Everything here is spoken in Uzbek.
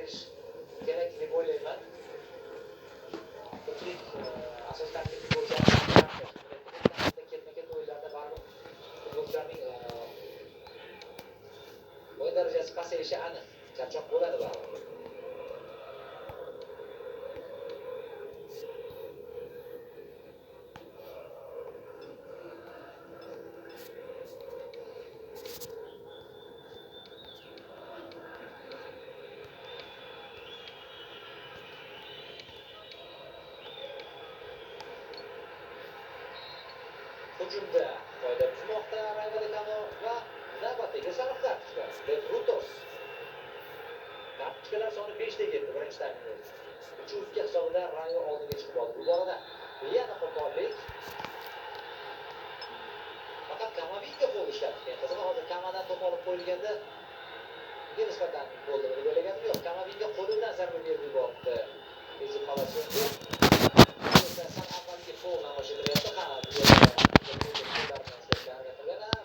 berish kerak deb o'ylayman. Ko'pchilik asos tarkibni ko'rishadi. Ketma-ket o'yinlarda baribir futbolchilarning o'yin darajasi pasayishi aniq. Charchoq bo'ladi baribir. Hujumda foyda buzmoqda Raymond va navbatdagi sariq kartochka. Brutos. Kartochkalar soni 5 ta keldi birinchi taymda. 3-2 hisobida Rayo oldiga chiqib oldi. Bu borada yana qo'pollik. Faqat Kamavinga qo'l ishlatgan. Qizig'i hozir Kamadan to'p olib qo'yilganda nisbatan bo'ldi deb o'ylagandim. Yo'q,